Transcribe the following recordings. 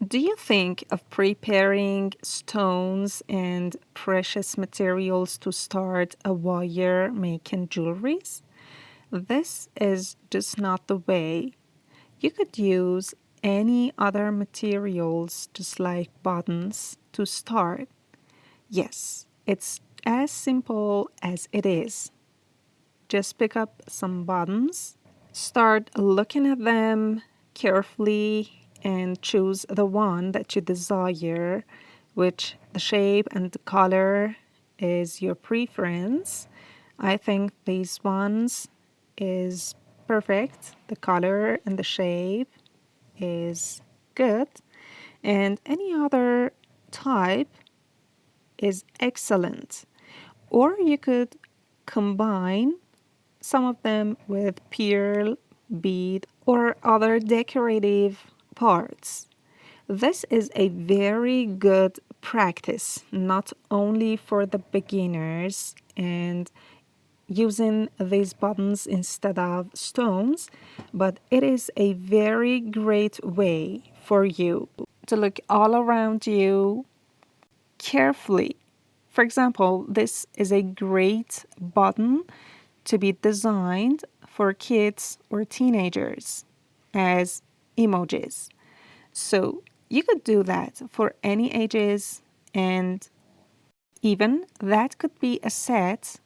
Do you think of preparing stones and precious materials to start a wire making jewelries? This is just not the way. You could use any other materials, just like buttons, to start. Yes, it's as simple as it is. Just pick up some buttons, start looking at them carefully, and choose the one that you desire, which the shape and the color is your preference. I think these ones is perfect. The color and the shape is good, and any other type is excellent. Or you could combine some of them with pearl, bead, or other decorative parts. This is a very good practice, not only for the beginners and using these buttons instead of stones, but it is a very great way for you to look all around you carefully. For example, this is a great button to be designed for kids or teenagers as emojis. So you could do that for any ages, and even that could be a set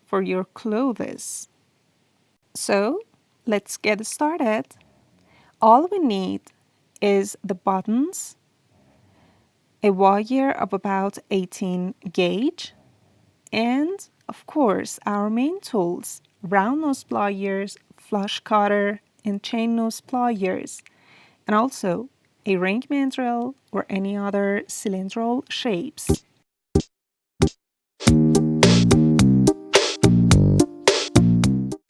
for your clothes. So let's get started. All we need is the buttons, a wire of about 18 gauge, and of course our main tools, round nose pliers, flush cutter, and chain nose pliers, and also a ring mandrel or any other cylindrical shapes.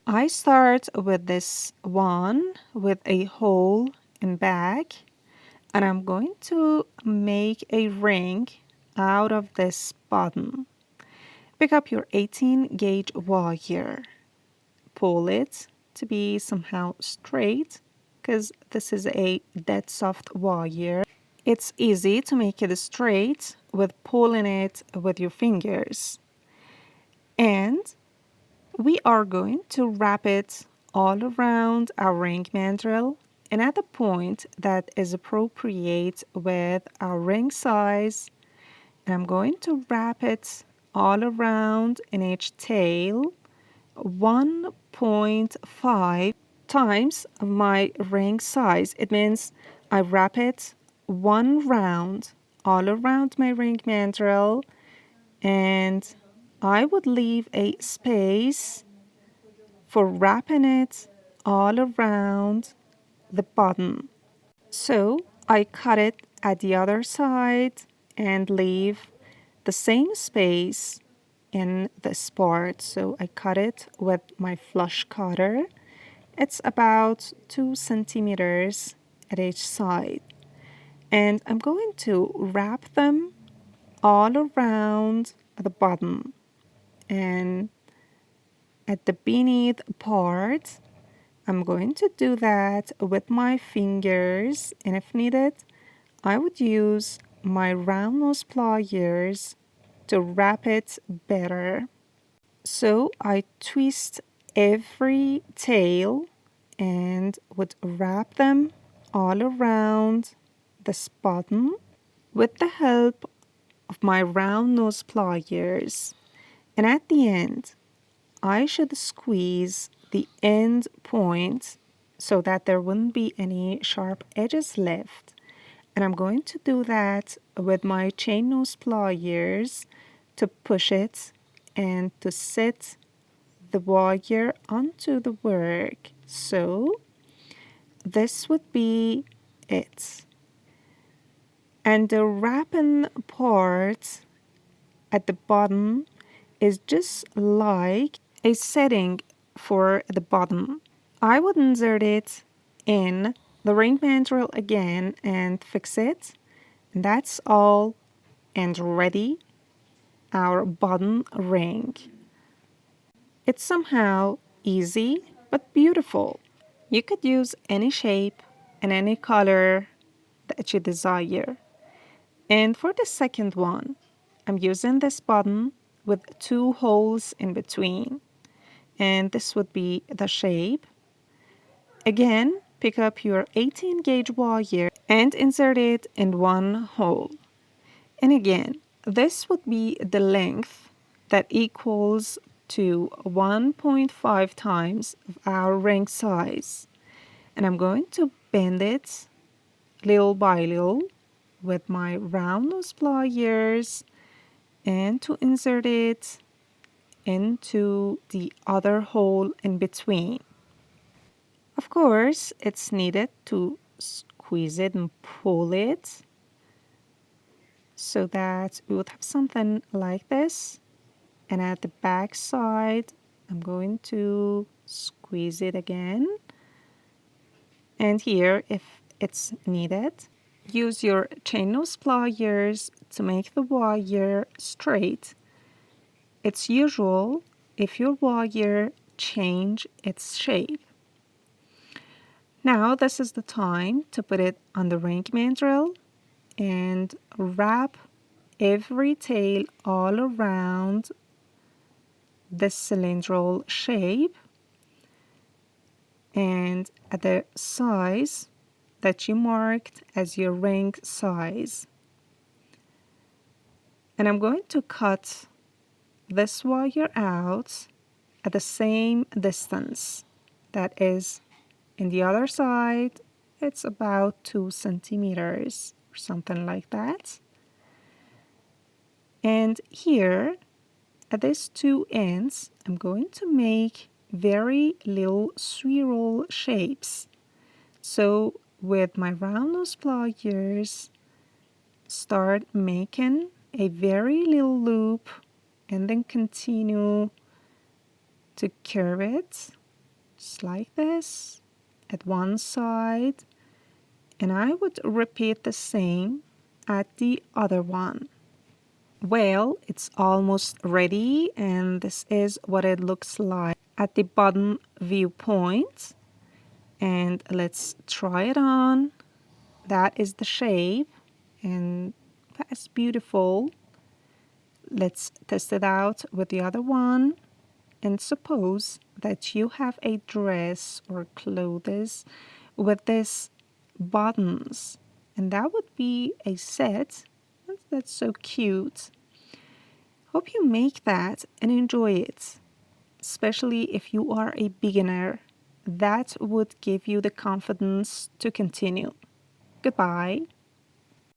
I start with this one with a hole in back, and I'm going to make a ring out of this button. Pick up your 18 gauge wire, pull it to be somehow straight because this is a dead soft wire. It's easy to make it straight with pulling it with your fingers. And we are going to wrap it all around our ring mandrel and at the point that is appropriate with our ring size. And I'm going to wrap it all around in each tail 1.5 times my ring size. It means I wrap it one round all around my ring mandrel, and I would leave a space for wrapping it all around the bottom. So I cut it at the other side and leave the same space in this part. So I cut it with my flush cutter. It's about 2 centimeters at each side. And I'm going to wrap them all around the bottom. And at the beneath part, I'm going to do that with my fingers. And if needed, I would use my round nose pliers to wrap it better. So I twist every tail and would wrap them all around this bottom with the help of my round nose pliers. And at the end, I should squeeze the end point so that there wouldn't be any sharp edges left. And I'm going to do that with my chain nose pliers to push it and to set the wire onto the work. So this would be it. And the wrapping part at the bottom is just like a setting for the bottom. I would insert it in the ring mandrel again and fix it. And that's all, and ready our bottom ring. It's somehow easy but beautiful. You could use any shape and any color that you desire. And for the second one, I'm using this button with 2 holes in between. And this would be the shape. Again, pick up your 18 gauge wire and insert it in 1 hole. And again, this would be the length that equals to 1.5 times of our ring size. And I'm going to bend it little by little with my round nose pliers and to insert it into the other hole in between. Of course, it's needed to squeeze it and pull it so that we would have something like this. And at the back side, I'm going to squeeze it again. And here, if it's needed, use your chain nose pliers to make the wire straight. It's usual if your wire change its shape. Now this is the time to put it on the ring mandrel and wrap every tail all around the cylindrical shape and at the size that you marked as your ring size. And I'm going to cut this wire out at the same distance. That is, in the other side, it's about 2 centimeters or something like that. And here, at these 2 ends, I'm going to make very little swirl shapes. So with my round nose pliers, start making a very little loop and then continue to curve it just like this at one side, and I would repeat the same at the other one. Well, it's almost ready, and this is what it looks like at the bottom viewpoint. And let's try it on. That is the shape, and that's beautiful. Let's test it out with the other one. And suppose that you have a dress or clothes with these buttons, and that would be a set. That's so cute. Hope you make that and enjoy it, especially if you are a beginner. That would give you the confidence to continue. Goodbye.